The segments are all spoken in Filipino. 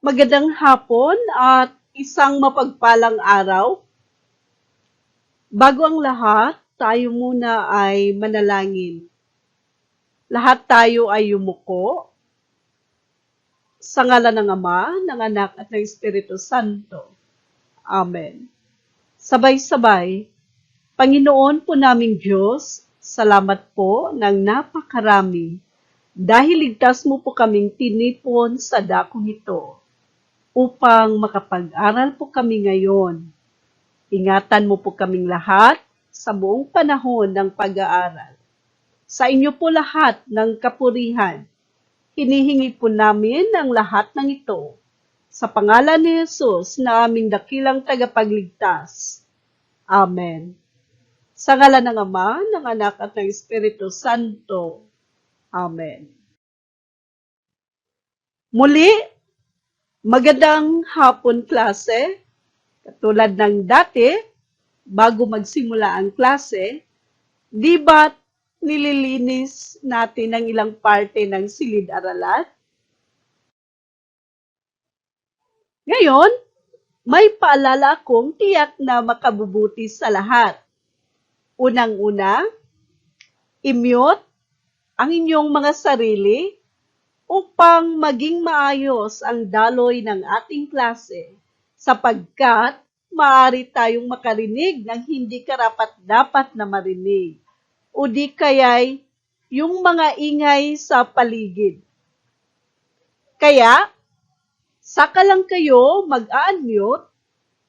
Magandang hapon at isang mapagpalang araw. Bago ang lahat, tayo muna ay manalangin. Lahat tayo ay yumuko sa ngalan ng Ama, ng Anak at ng Espiritu Santo. Amen. Sabay-sabay, Panginoon po naming Diyos, salamat po ng napakarami dahil ligtas mo po kaming tinipon sa dakong ito upang makapag-aral po kami ngayon. Ingatan mo po kaming lahat sa buong panahon ng pag-aaral. Sa inyo po lahat ng kapurihan, hinihingi po namin ang lahat ng ito sa pangalan ni Jesus na aming dakilang tagapagligtas. Amen. Sa ngalan ng Ama, ng Anak at ng Espiritu Santo. Amen. Muli, magandang hapon klase. Katulad ng dati, bago magsimula ang klase, di ba't nililinis natin ang ilang parte ng silid-aralan? Ngayon, may paalala akong tiyak na makabubuti sa lahat. Unang-una, i-mute ang inyong mga sarili upang maging maayos ang daloy ng ating klase sapagkat maaari tayong makarinig ng hindi karapat-dapat na marinig o di kaya'y yung mga ingay sa paligid. Kaya, saka lang kayo mag-unmute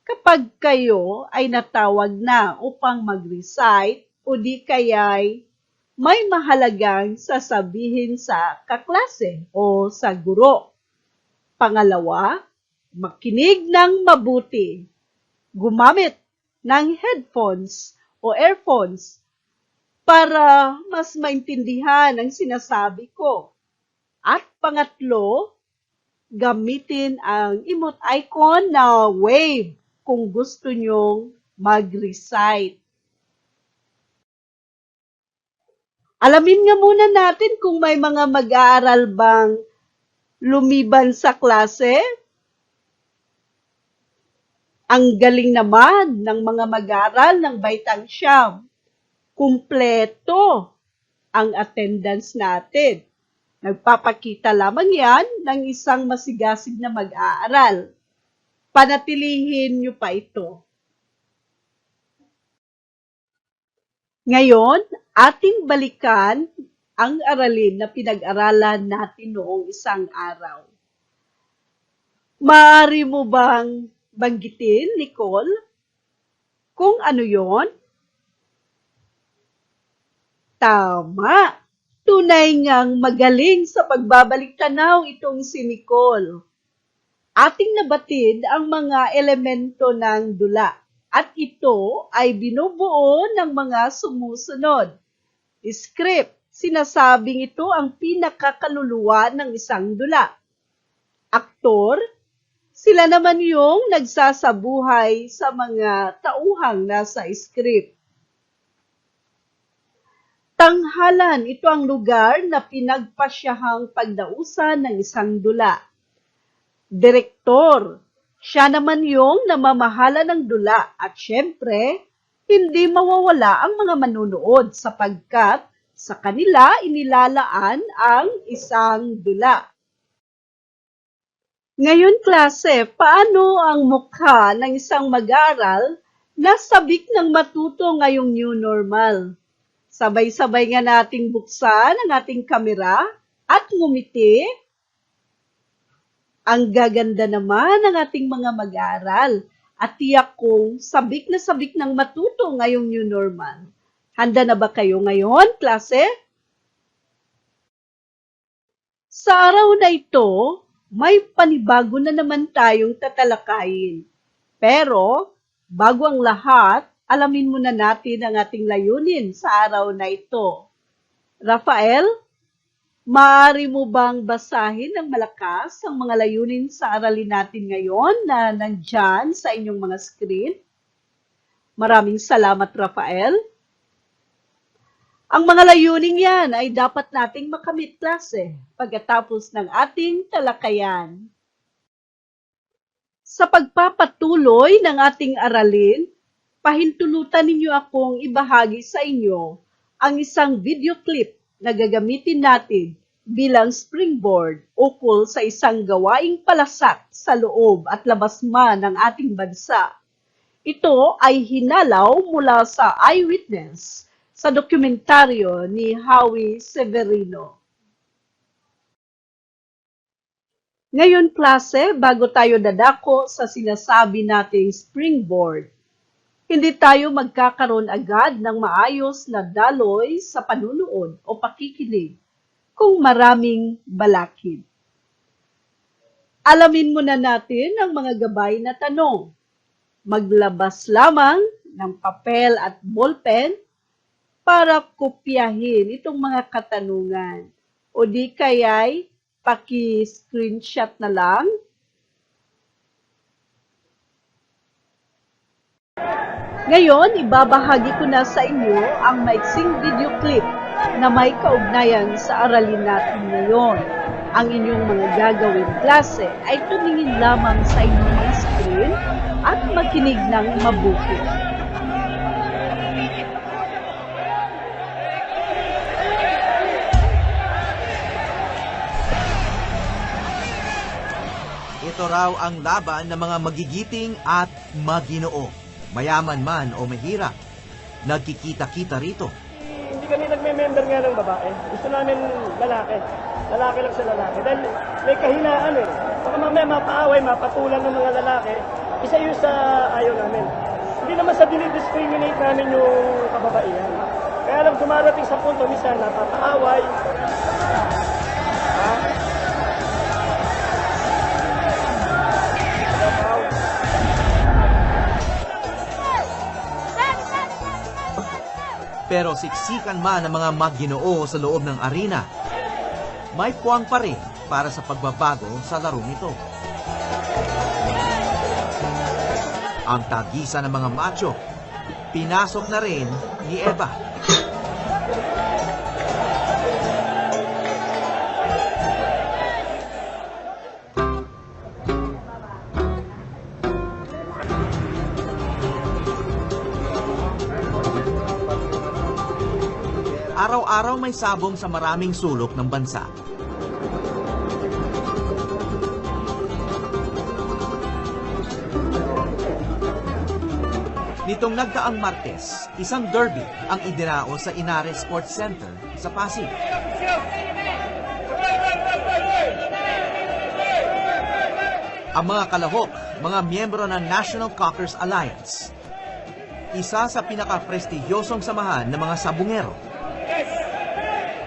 kapag kayo ay natawag na upang mag-recite o di kaya'y may mahalagang sasabihin sa kaklase o sa guro. Pangalawa, makinig ng mabuti. Gumamit ng headphones o earphones para mas maintindihan ang sinasabi ko. At pangatlo, gamitin ang emote icon na wave kung gusto nyong mag-recite. Alamin nga muna natin kung may mga mag-aaral bang lumiban sa klase. Ang galing naman ng mga mag-aaral ng Baitang Siyam. Kumpleto ang attendance natin. Nagpapakita lamang yan ng isang masigasig na mag-aaral. Panatilihin niyo pa ito. Ngayon, ating balikan ang aralin na pinag-aralan natin noong isang araw. Maaari mo bang banggitin, Nicole, kung ano yon? Tama! Tunay ngang magaling sa pagbabalik-tanaw itong si Nicole. Ating nabatid ang mga elemento ng dula at ito ay binubuo ng mga sumusunod. Script, sinasabing ito ang pinakakaluluwa ng isang dula. Aktor, sila naman yung nagsasabuhay sa mga tauhang nasa script. Tanghalan, ito ang lugar na pinagpasyahang pagdausan ng isang dula. Direktor, siya naman yung namamahala ng dula at syempre, hindi mawawala ang mga manunood sapagkat sa kanila inilalaan ang isang dula. Ngayon klase, paano ang mukha ng isang mag-aaral na sabik ng matuto ngayong new normal? Sabay-sabay nga nating buksan ang ating kamera at ngumiti. Ang gaganda naman ng ating mga mag-aaral at tiyak kong sabik ng matuto ngayong new normal. Handa na ba kayo ngayon, klase? Sa araw na ito, may panibago na naman tayong tatalakayin. Pero, bago ang lahat, alamin muna natin ang ating layunin sa araw na ito. Rafael, maaari mo bang basahin ng malakas ang mga layunin sa aralin natin ngayon na nandyan sa inyong mga screen? Maraming salamat, Rafael. Ang mga layunin yan ay dapat nating makamit klase pagkatapos ng ating talakayan. Sa pagpapatuloy ng ating aralin, pahintulutan ninyo akong ibahagi sa inyo ang isang video clip na gagamitin natin bilang springboard ukol sa isang gawaing palasat sa loob at labas man ng ating bansa. Ito ay hinalaw mula sa Eyewitness sa dokumentaryo ni Howie Severino. Ngayon klase, bago tayo dadako sa sinasabi nating springboard, hindi tayo magkakaroon agad ng maayos na daloy sa panunood o pakikinig kung maraming balakid. Alamin muna natin ang mga gabay na tanong. Maglabas lamang ng papel at ballpen para kopyahin itong mga katanungan o di kaya'y paki-screenshot na lang. Ngayon, ibabahagi ko na sa inyo ang maiksing video clip na may kaugnayan sa aralin natin ngayon. Ang inyong mga gagawin klase ay tumingin lamang sa inyong mga screen at makinig ng mabuti. Ito raw ang laban ng mga magigiting at maginoo. Mayaman man o mahirap, nagkikita-kita rito. Hindi kami nagme-member nga ng babae. Gusto namin lalaki. Lalaki lang sa lalaki. Dahil may kahinaan eh. Baka mamaya mapaaway, mapatulan ng mga lalaki. Isa yun sa ayaw namin. Hindi naman sa dinidiscriminate namin yung kababaihan. Kaya lang dumarating sa punto, minsan napapaaway. Pero siksikan man ang mga maginoo sa loob ng arena, may puwang pa rin para sa pagbabago sa larong ito. Ang tagisan ng mga macho, pinasok na rin ni Eva. Araw-araw may sabong sa maraming sulok ng bansa. Nitong nagdaang Martes, isang derby ang idinao sa Inares Sports Center sa Pasig. Ang mga kalahok, mga miyembro ng National Cockers Alliance. Isa sa pinaka-prestihiyosong samahan ng mga sabungero.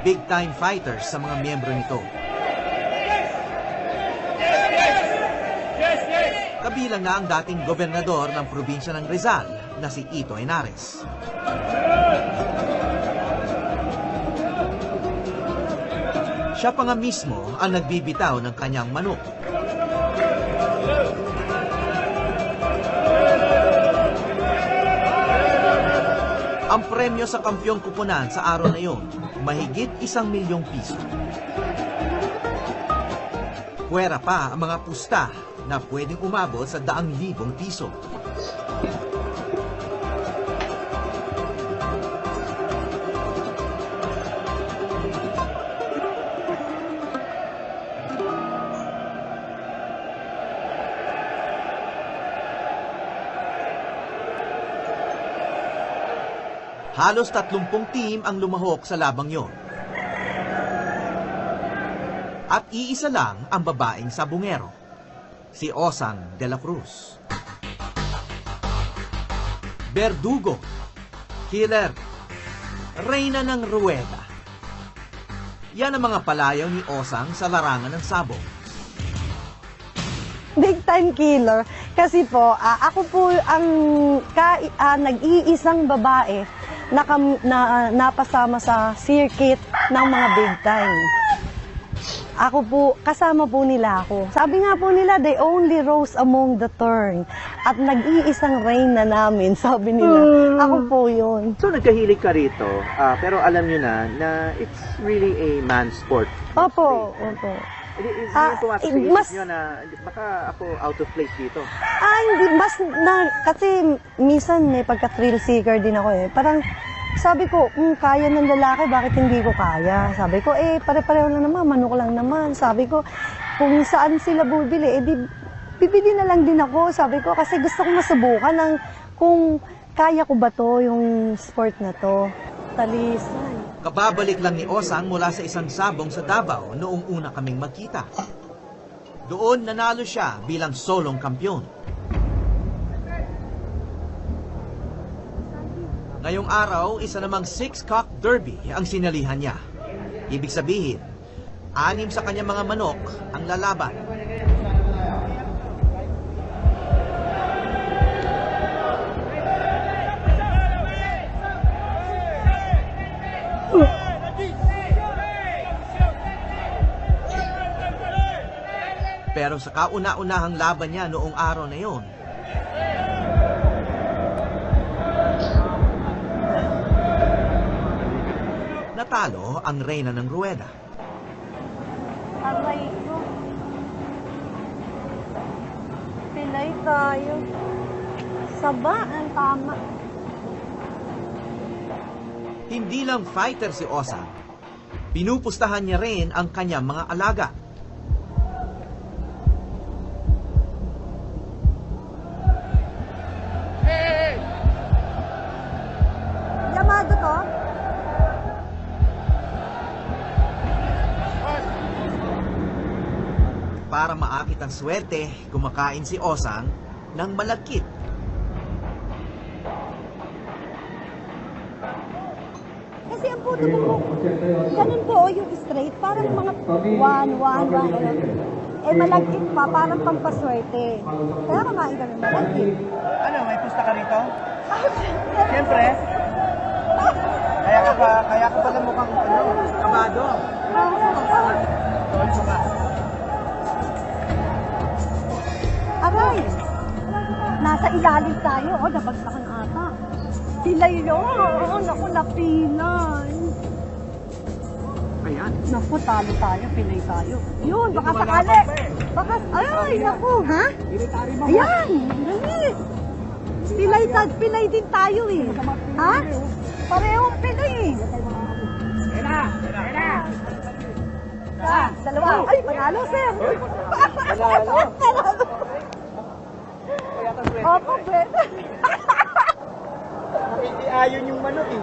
Big-time fighters sa mga miyembro nito. Kabilang na ang dating gobernador ng probinsya ng Rizal na si Ito Henares. Siya pa nga mismo ang nagbibitaw ng kanyang manok. Ang premyo sa kampyong kupunan sa araw na iyon, mahigit 1,000,000 piso. Puwera pa ang mga pusta na pwedeng umabot sa 100,000 piso. Halos 30 team ang lumahok sa labang yon. At iisa lang ang babaeng sabungero, si Osang de la Cruz. Berdugo, killer, reyna ng ruweda. Yan ang mga palayaw ni Osang sa larangan ng sabong. Big time killer. Kasi po, ako po ang nag-iisang babae na napasama sa circuit ng mga big time. Ako po, kasama po nila ako. Sabi nga po nila, they only rose among the turn. At nag-iisang reyna namin, sabi nila. Ako po yun. So nagkahilig ka rito, pero alam nyo na it's really a man's sport. Opo, opo. Hindi Ah, yung pumasok sa mas- isip nyo na baka ako out of place dito. Hindi, mas na, kasi minsan may pagka-thrill seeker din ako eh. Parang sabi ko, kaya ng lalaki, bakit hindi ko kaya? Sabi ko, pare-pareho lang naman, manok lang naman. Sabi ko, kung saan sila bubili, di bibili na lang din ako. Sabi ko, kasi gusto ko masubukan ng kung kaya ko ba to, yung sport na to. Talisay. Kababalik lang ni Osang mula sa isang sabong sa Davao noong una kaming magkita. Doon nanalo siya bilang solong kampyon. Ngayong araw, isa namang six-cock derby ang sinalihan niya. Ibig sabihin, 6 sa kanyang mga manok ang lalaban. Pero sa kauna-unahang laban niya noong araw na yon, natalo ang reyna ng ruweda. Aray ko. Pilay tayo. Saba ang tama. Hindi lang fighter si Osang, pinupustahan niya rin ang kanyang mga alaga. Yamado to? Para maakit ang swerte, kumakain si Osang ng malagkit. Kasi ang puto mo, ganun po yung straight, parang mga 1, 1, 1. Malagkit pa, parang pampaswerte. Kaya kumain kami malagkit. Ano, may pusta ka rito? Siyempre. Kaya ka pala mukhang kabado. Aray! Nasa ilalim tayo. Nabagsakan ata. Pilay yun. Naku, napilay. Ayan. Naku, talo tayo. Pilay tayo. Yun, baka sakali. Baka, ay, naku, ha? Ayan, dali. Pilay din tayo eh. Ha? Parehong pilay eh. Dalawa. Ay, panalo, sir. Panalo. Opo, pwede. Hindi ayon yung manok eh.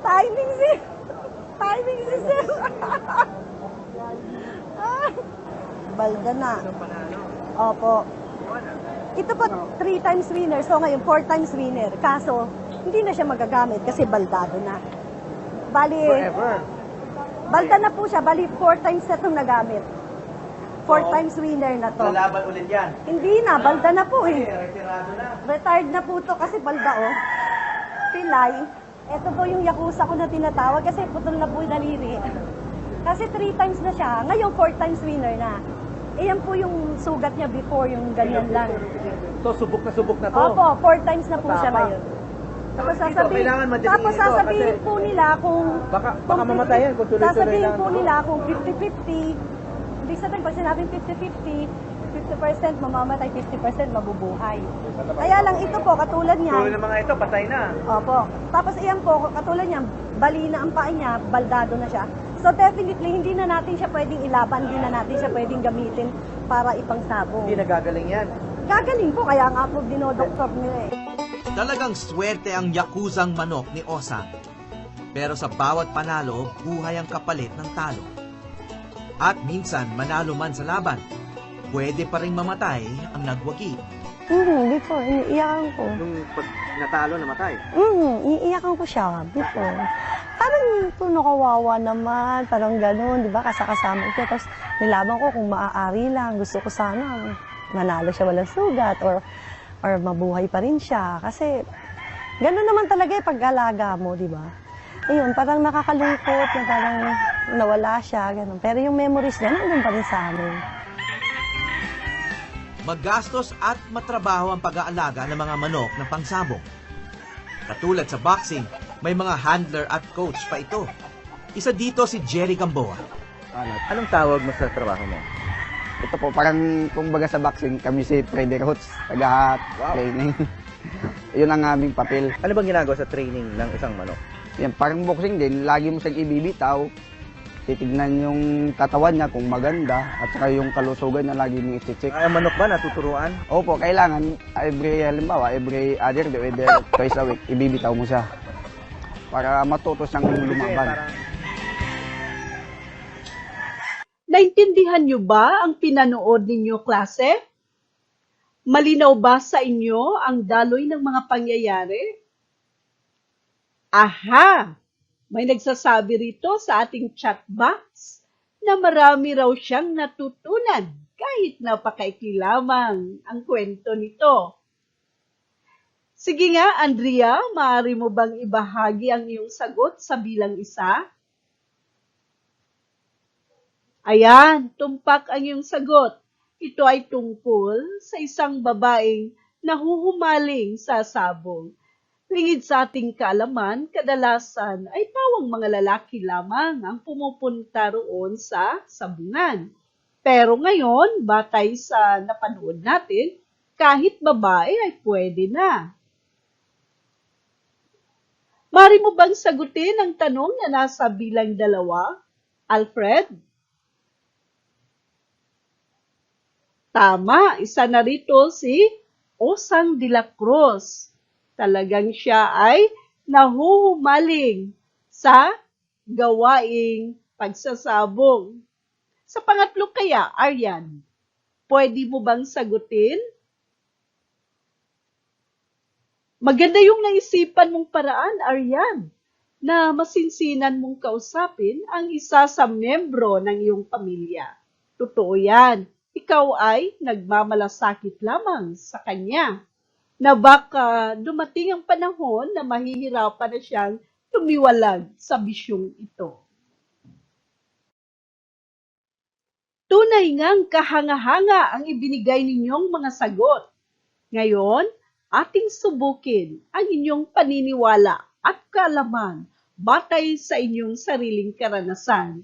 Timing si sir. Balda na. Opo. Ito po 3 times winner. So ngayon 4 times winner. Kaso hindi na siya magagamit kasi baldado na. Bali, Forever. balda na po siya. Bali 4 times na itong nagamit. 4 times winner na to. Lalaban ulit yan. Hindi na, balda na po eh. Retirado na. Retired na po to kasi balda oh. Pilay. Ito po yung Yakuza ko na tinatawag kasi putol na po yung daliri. Kasi 3 times na siya. Ngayon 4 times winner na. Iyan po yung sugat niya before, yung ganyan lang. So, subok na to. Opo, 4 times na po siya Tama. ngayon. Tapos Dito, sasabihin, kailangan madaliin tapos ito sasabihin kasi po nila kung... baka mamatayan kung tuloy-tuloy Sasabihin lang po ito. nila kung 50-50. Ibig sabihin, pag sinabing 50-50, 50% mamamatay, 50% mabubuhay. Kaya lang ito po, katulad niya. Tuloy ng mga ito, patay na. Opo. Tapos iyan po, katulad niya, bali na ang paa niya, baldado na siya. So definitely, hindi na natin siya pwedeng ilaban, hindi na natin siya pwedeng gamitin para ipangsabong. Hindi nagagaling yan. Gagaling po, kaya nga po dinodoktor nila eh. Talagang swerte ang yakuzang manok ni Osang. Pero sa bawat panalo, buhay ang kapalit ng talo. At minsan, manalo man sa laban, pwede pa ring mamatay ang nagwagi. Before, iniiyakan ko. Nung pag natalo, namatay. Iiyakan ko siya before. Parang kung nakawawa naman, parang gano'n, di ba? Kasama ko. Tapos nilaban ko kung maaari lang. Gusto ko sana manalo siya walang sugat or mabuhay pa rin siya. Kasi gano'n naman talaga pag-alaga mo, di ba? Ayun, parang nakakalungkot na parang nawala siya, gano'n. Pero yung memories niya, nandun pa rin sa amin. Magastos at matrabaho ang pag-aalaga ng mga manok na pangsabong. Katulad sa boxing, may mga handler at coach pa ito. Isa dito si Jerry Gamboa. Anong tawag mo sa trabaho mo? Ito po, parang kumbaga sa boxing, kami si Freddy Rhodes, taga-training. Yun ang aming papel. Ano bang ginagawa sa training ng isang manok? Yan, parang boxing din, lagi mo siyang ibibitaw, titignan yung katawan niya kung maganda, at saka yung kalusugan na lagi mong i-check. Ang manok ba natuturuan? Opo, kailangan, halimbawa, every other day, either twice a week, ibibitaw mo siya. Para matuto siyang lumaban. Naintindihan niyo ba ang pinanood ninyo, klase? Malinaw ba sa inyo ang daloy ng mga pangyayari? Aha! May nagsasabi rito sa ating chat box na marami raw siyang natutunan kahit napakaikli lamang ang kwento nito. Sige nga, Andrea, maaari mo bang ibahagi ang iyong sagot sa bilang isa? Ayan, tumpak ang iyong sagot. Ito ay tungkol sa isang babaeng nahuhumaling sa sabong. Lingid sa ating kaalaman, kadalasan ay pawang mga lalaki lamang ang pumupunta roon sa sabungan. Pero ngayon, batay sa napanood natin, kahit babae ay pwede na. Mari mo bang sagutin ang tanong na nasa bilang 2, Alfred? Tama, isa na rito si Osang de la Cruz. Talagang siya ay nahuhumaling sa gawaing pagsasabong. Sa pangatlo kaya, Aryan, pwede mo bang sagutin? Maganda yung naisipan mong paraan, Aryan, na masinsinan mong kausapin ang isa sa membro ng iyong pamilya. Totoo yan. Ikaw ay nagmamalasakit lamang sa kanya na baka dumating ang panahon na mahihirapan na siyang tumiwalag sa bisyong ito. Tunay ngang kahanga-hanga ang ibinigay ninyong mga sagot. Ngayon, ating subukin ang inyong paniniwala at kaalaman batay sa inyong sariling karanasan.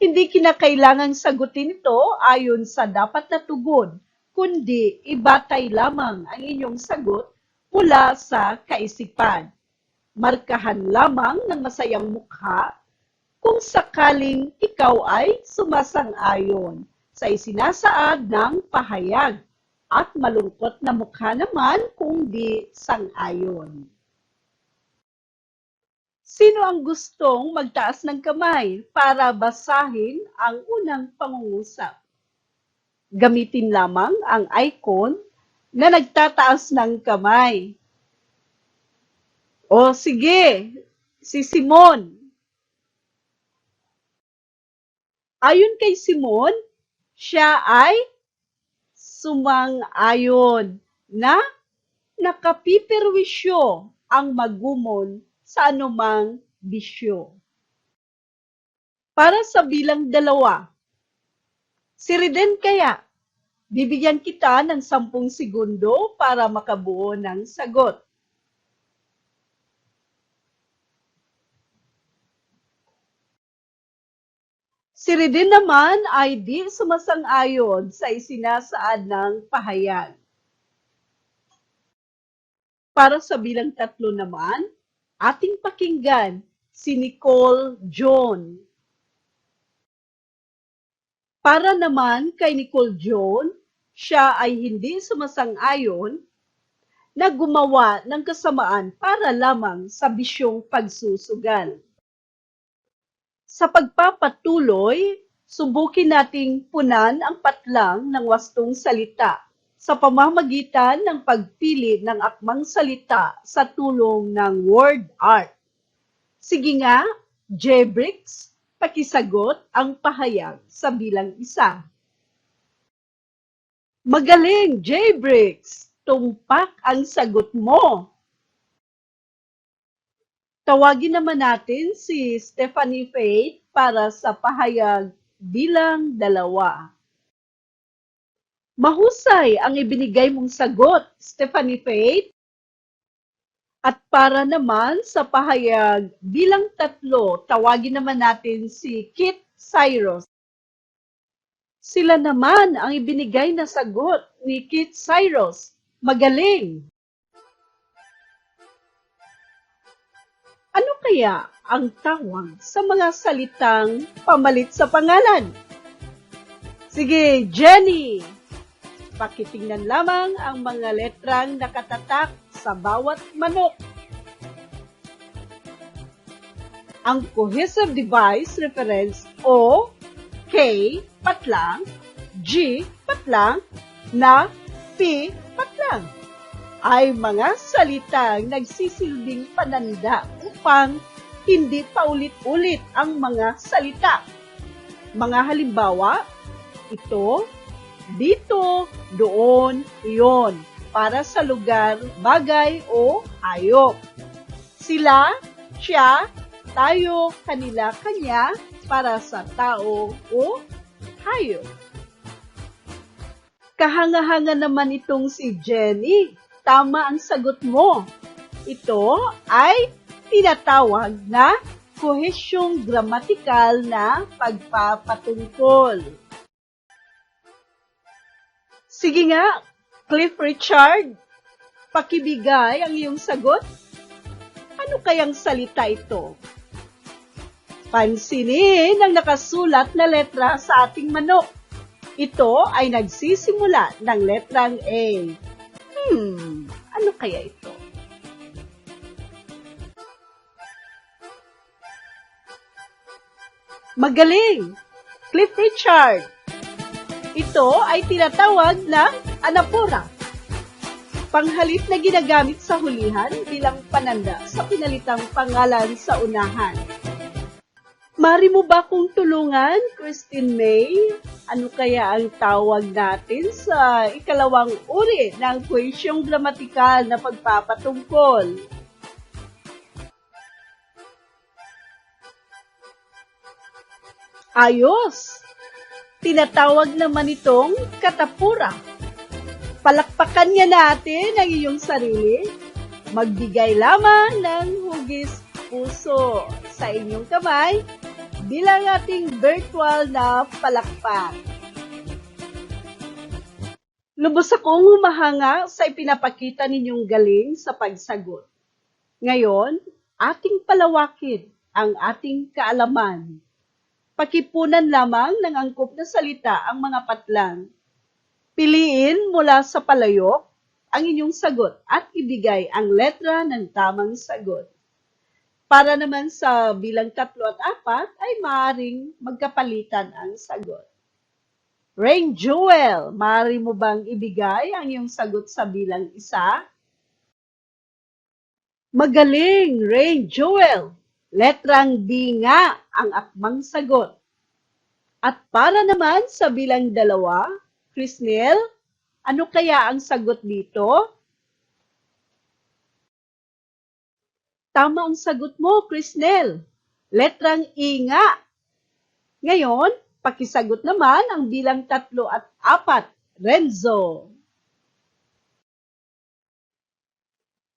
Hindi kinakailangang sagutin ito ayon sa dapat na tugon, kundi ibatay lamang ang inyong sagot mula sa kaisipan. Markahan lamang ng masayang mukha kung sakaling ikaw ay sumasang-ayon sa isinasaad ng pahayag at malungkot na mukha naman kung di sang-ayon. Sino ang gustong magtaas ng kamay para basahin ang unang pangungusap? Gamitin lamang ang icon na nagtataas ng kamay. O sige, si Simon. Ayon kay Simon, siya ay sumang-ayon na nakapiperwisyo ang magumon sa anumang bisyo. Para sa bilang 2, si Reden kaya, bibigyan kita ng 10 segundo para makabuo ng sagot. Si Reden naman ay di sumasang-ayon sa isinasaad ng pahayag. Para sa bilang 3 naman, ating pakinggan si Nicole John. Para naman kay Nicole John, siya ay hindi sumasang-ayon na gumawa ng kasamaan para lamang sa bisyong pagsusugal. Sa pagpapatuloy, subukin nating punan ang patlang ng wastong salita sa pamamagitan ng pagpili ng akmang salita sa tulong ng word art. Sige nga, J-Bricks, pakisagot ang pahayag sa bilang 1. Magaling, J-Bricks! Tumpak ang sagot mo. Tawagin naman natin si Stephanie Faith para sa pahayag bilang 2. Mahusay ang ibinigay mong sagot, Stephanie Faith. At para naman sa pahayag bilang 3, tawagin naman natin si Kit Cyrus. Sila naman ang ibinigay na sagot ni Kit Cyrus. Magaling! Ano kaya ang tawag sa mga salitang pamalit sa pangalan? Sige, Jenny! Pakitingnan lamang ang mga letrang nakatatak sa bawat manok. Ang cohesive device reference o K patlang, G patlang, na P patlang ay mga salitang nagsisilbing pananda upang hindi paulit-ulit ang mga salita. Mga halimbawa, ito, dito, doon, iyon, para sa lugar, bagay o hayop. Sila, siya, tayo, kanila, kanya, para sa tao o hayop. Kahanga-hanga naman itong si Jenny. Tama ang sagot mo. Ito ay tinatawag na kohesyong gramatikal na pagpapatungkol. Sige nga, Cliff Richard, pakibigay ang iyong sagot. Ano kayang salita ito? Pansinin ang nakasulat na letra sa ating manok. Ito ay nagsisimula ng letrang A. Ano kaya ito? Magaling! Cliff Richard! Ito ay tinatawag na anapura. Panghalip na ginagamit sa hulihan bilang pananda sa pinalitang pangalan sa unahan. Mari mo ba kong tulungan, Christine May? Ano kaya ang tawag natin sa ikalawang uri ng kwesyong gramatikal na pagpapatungkol? Ayos! Tinatawag naman itong katapura. Palakpakan niya natin ang iyong sarili. Magbigay lamang ng hugis puso sa inyong kamay bilang ating virtual na palakpak. Lubos akong humahanga sa ipinapakita ninyong galing sa pagsagot. Ngayon, ating palawakin ang ating kaalaman. Pakipunan lamang ng angkop na salita ang mga patlang. Piliin mula sa palayok ang inyong sagot at ibigay ang letra ng tamang sagot. Para naman sa bilang 3 at 4 ay maaaring magkapalitan ang sagot. Rain Jewel, maaari mo bang ibigay ang iyong sagot sa bilang 1? Magaling, Rain Jewel! Letrang B nga ang akmang sagot. At para naman sa bilang 2, Chrisnel, ano kaya ang sagot dito? Tama ang sagot mo, Chrisnel. Letrang E nga. Ngayon, pakisagot naman ang bilang 3 at 4, Renzo.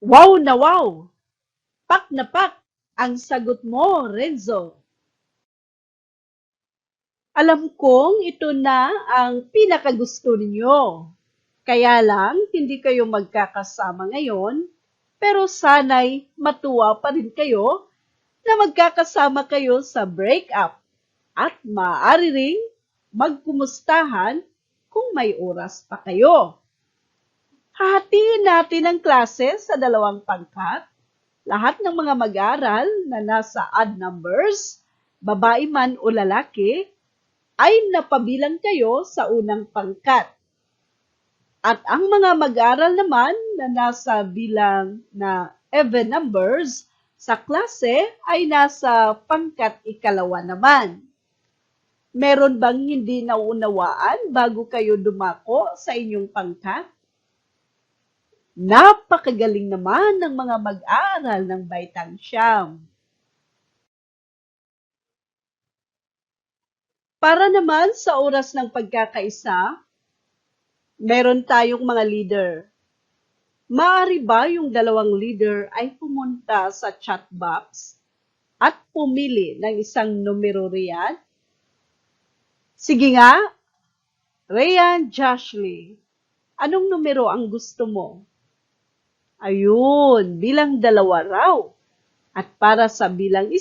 Wow na wow! Pak na pak ang sagot mo, Renzo. Alam kong ito na ang pinakagusto ninyo. Kaya lang, hindi kayo magkakasama ngayon, pero sana'y matuwa pa rin kayo na magkakasama kayo sa break-up at maaari ring magkumustahan kung may oras pa kayo. Hahatiin natin ang klase sa 2 pangkat. Lahat ng mga mag-aaral na nasa odd numbers, babae man o lalaki, ay napabilang kayo sa unang pangkat. At ang mga mag-aaral naman na nasa bilang na even numbers sa klase ay nasa pangkat 2 naman. Meron bang hindi nauunawaan bago kayo dumako sa inyong pangkat? Napakagaling naman ng mga mag-aaral ng Baitang Siyam. Para naman sa oras ng pagkakaisa, meron tayong mga leader. Maaari ba yung 2 leader ay pumunta sa chat box at pumili ng isang numero riyan? Sige nga, Rayan Joshly, anong numero ang gusto mo? Ayun, bilang 2 raw. At para sa bilang 1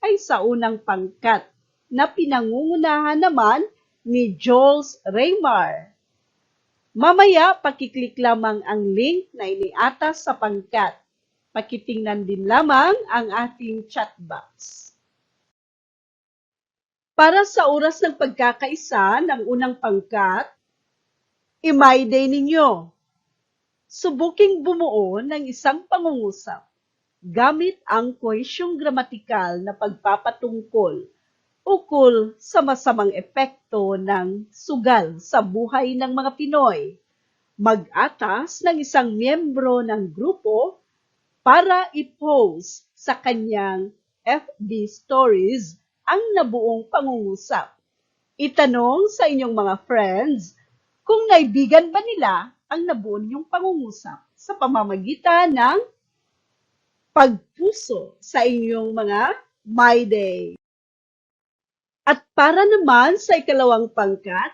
ay sa unang pangkat na pinangungunahan naman ni Jules Raymar. Mamaya, pakiklik lamang ang link na iniatas sa pangkat. Pakitingnan din lamang ang ating chat box. Para sa oras ng pagkakaisa ng unang pangkat, i-my day ninyo. Subuking bumuo ng isang pangungusap gamit ang kohesyong gramatikal na pagpapatungkol ukol sa masamang epekto ng sugal sa buhay ng mga Pinoy. Mag-atas ng isang miyembro ng grupo para i-post sa kanyang FB stories ang nabuong pangungusap. Itanong sa inyong mga friends kung naibigan ba nila ang nabuo niyong pangungusap sa pamamagitan ng pagpuso sa inyong mga My Day. At para naman sa ikalawang pangkat,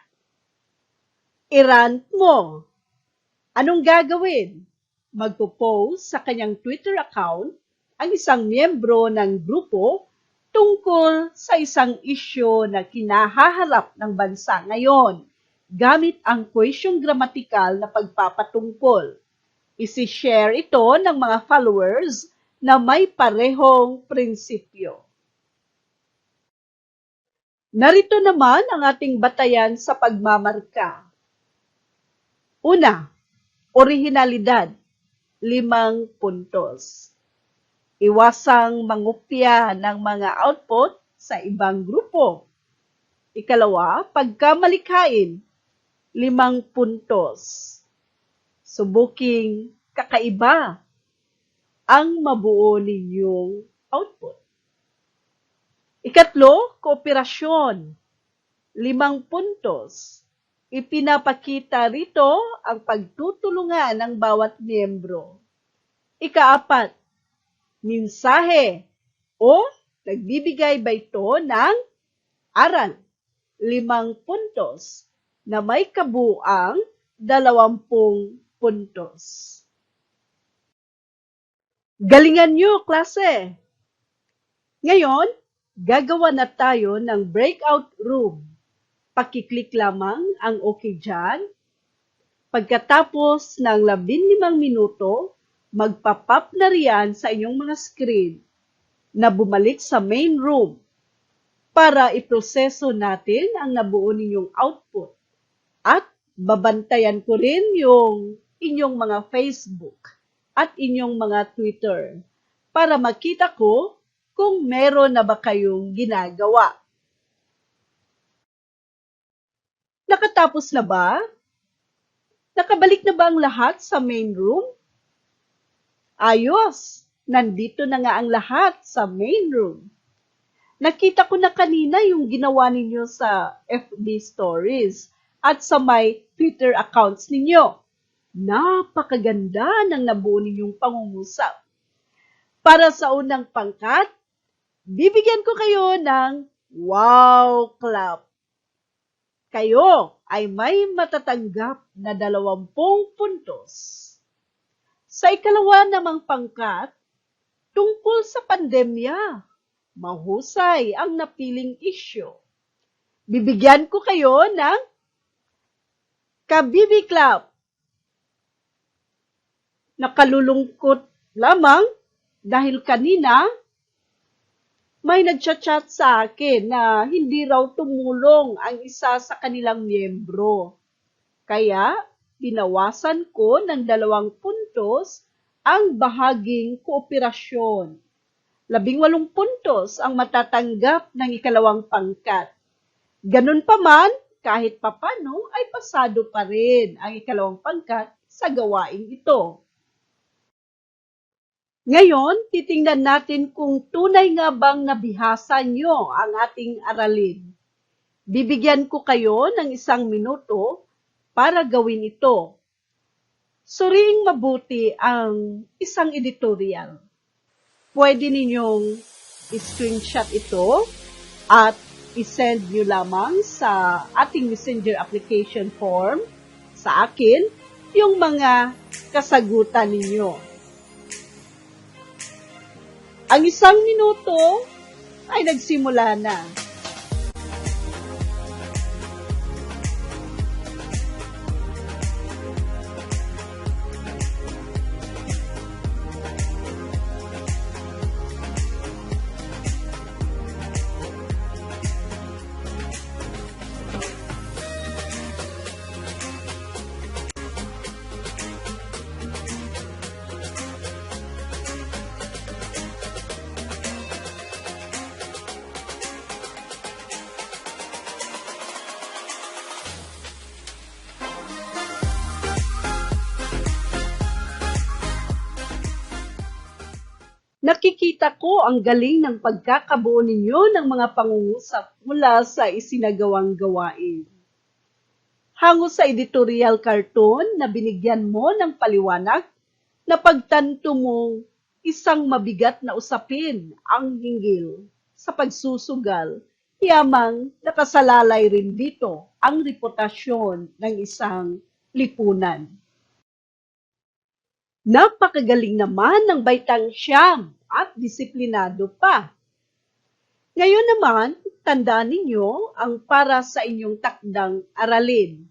i-rant mo. Anong gagawin? Magpo-post sa kanyang Twitter account ang isang miyembro ng grupo tungkol sa isang isyu na kinahaharap ng bansa ngayon gamit ang kohesyong gramatikal na pagpapatungkol. Isi-share ito ng mga followers na may parehong prinsipyo. Narito naman ang ating batayan sa pagmamarka. Una, orihinalidad, 5 puntos. Iwasang mangupya ng mga output sa ibang grupo. Ikalawa, pagkamalikhain, 5 puntos. Subuking kakaiba ang mabuo ninyong output. Ikatlo, kooperasyon, 5 puntos. Ipinapakita rito ang pagtutulungan ng bawat miyembro. Ikaapat, mensahe o nagbibigay ba ito ng aral, 5 puntos na may kabuang 20 puntos. Galingan nyo, klase! Ngayon, gagawa na tayo ng breakout room. Pakiklik lamang ang okay dyan. Pagkatapos ng 15 minuto, magpa-pop na riyan sa inyong mga screen na bumalik sa main room para iproseso natin ang nabuo ninyong output. At babantayan ko rin yung inyong mga Facebook at inyong mga Twitter para makita ko kung meron na ba kayong ginagawa. Nakatapos na ba? Nakabalik na ba ang lahat sa main room? Ayos! Nandito na nga ang lahat sa main room. Nakita ko na kanina yung ginawa ninyo sa FB stories at sa my Twitter accounts ninyo. Napakaganda ng nabuo ninyong pangungusap. Para sa unang pangkat, bibigyan ko kayo ng wow clap. Kayo ay may matatanggap na 20 puntos. Sa ikalawa namang pangkat, tungkol sa pandemya, mahusay ang napiling isyu. Bibigyan ko kayo ng kabibi clap. Nakalulungkot lamang dahil kanina may nagchat-chat sa akin na hindi raw tumulong ang isa sa kanilang miyembro. Kaya, binawasan ko ng 2 puntos ang bahaging kooperasyon. 18 puntos ang matatanggap ng ikalawang pangkat. Ganun pa man, kahit papano ay pasado pa rin ang ikalawang pangkat sa gawaing ito. Ngayon, titingnan natin kung tunay nga bang nabihasa nyo ang ating aralin. Bibigyan ko kayo ng 1 minuto para gawin ito. Suriing mabuti ang isang editorial. Pwede ninyong i-screenshot ito at isend nyo lamang sa ating messenger application form sa akin yung mga kasagutan ninyo. Ang 1 minuto ay nagsimula na. Nakikita ko ang galing ng pagkakabuo ninyo ng mga pangungusap mula sa isinagawang gawain. Hango sa editorial cartoon na binigyan mo ng paliwanag na pagtanto mong isang mabigat na usapin ang hinggil sa pagsusugal, yamang nakasalalay rin dito ang reputasyon ng isang lipunan. Napakagaling naman ng baitang siyam at disiplinado pa. Ngayon naman, tandaan ninyo ang para sa inyong takdang aralin.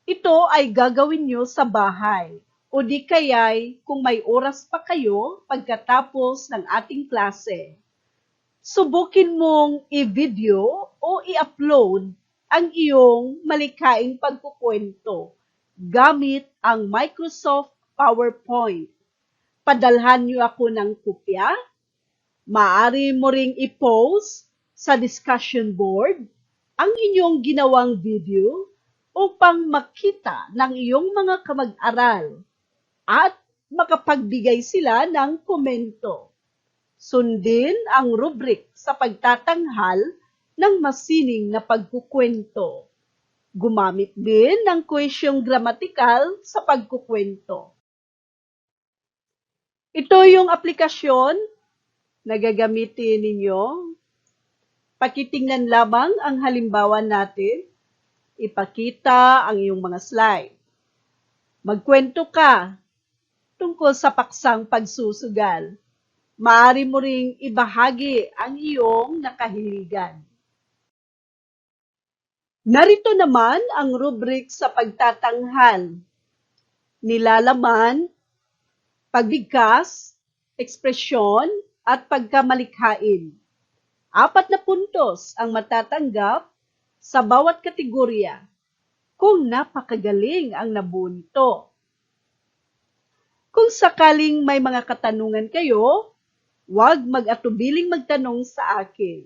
Ito ay gagawin nyo sa bahay o di kaya'y kung may oras pa kayo pagkatapos ng ating klase. Subukin mong i-video o i-upload ang iyong malikhaing pagkukwento gamit ang Microsoft PowerPoint. Padalhan niyo ako ng kopya. Maaari mo ring i-post sa discussion board ang inyong ginawang video upang makita ng iyong mga kamag-aral at makapagbigay sila ng komento. Sundin ang rubric sa pagtatanghal ng masining na pagkukwento. Gumamit din ng kwesyong gramatikal sa pagkukwento. Ito yung aplikasyon na gagamitin ninyo. Pakitingnan lamang ang halimbawa natin. Ipakita ang iyong mga slide. Magkwento ka tungkol sa paksang pagsusugal. Maaari mo ring ibahagi ang iyong nakahiligan. Narito naman ang rubric sa pagtatanghal. Nilalaman, pagbigkas, ekspresyon, at pagkamalikhain. 4 na puntos ang matatanggap sa bawat kategorya kung napakagaling ang nabuo nito. Kung sakaling may mga katanungan kayo, huwag mag-atubiling magtanong sa akin.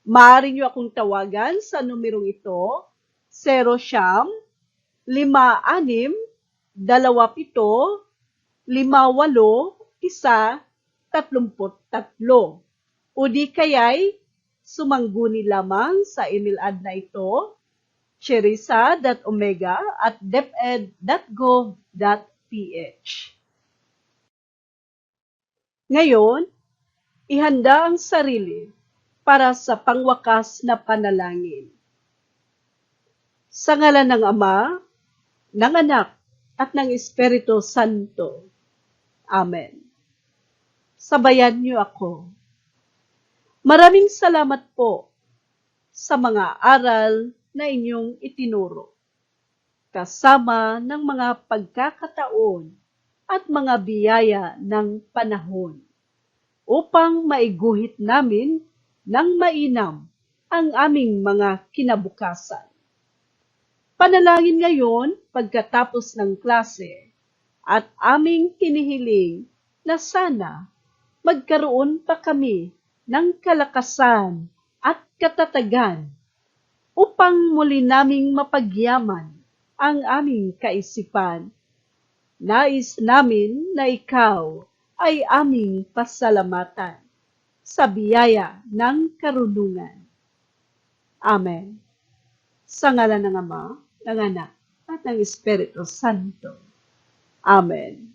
Maaari niyo akong tawagan sa numerong ito, 0956-27-1-33 o di kaya'y sumangguni lamang sa email ad na ito, cherisa.omega@deped.gov.ph. Ngayon, ihanda ang sarili para sa pangwakas na panalangin. Sa ngalan ng Ama, ng Anak, at ng Espiritu Santo. Amen. Sabayan niyo ako. Maraming salamat po sa mga aral na inyong itinuro, kasama ng mga pagkakataon at mga biyaya ng panahon, upang maiguhit namin ng mainam ang aming mga kinabukasan. Panalangin ngayon pagkatapos ng klase at aming hinihiling na sana magkaroon pa kami ng kalakasan at katatagan upang muli naming mapagyaman ang aming kaisipan. Nais namin na ikaw ay aming pasalamatan sa biyaya ng karunungan. Amen. Sa ngalan ng Ama, ng Anak, at ng Espiritu Santo. Amen.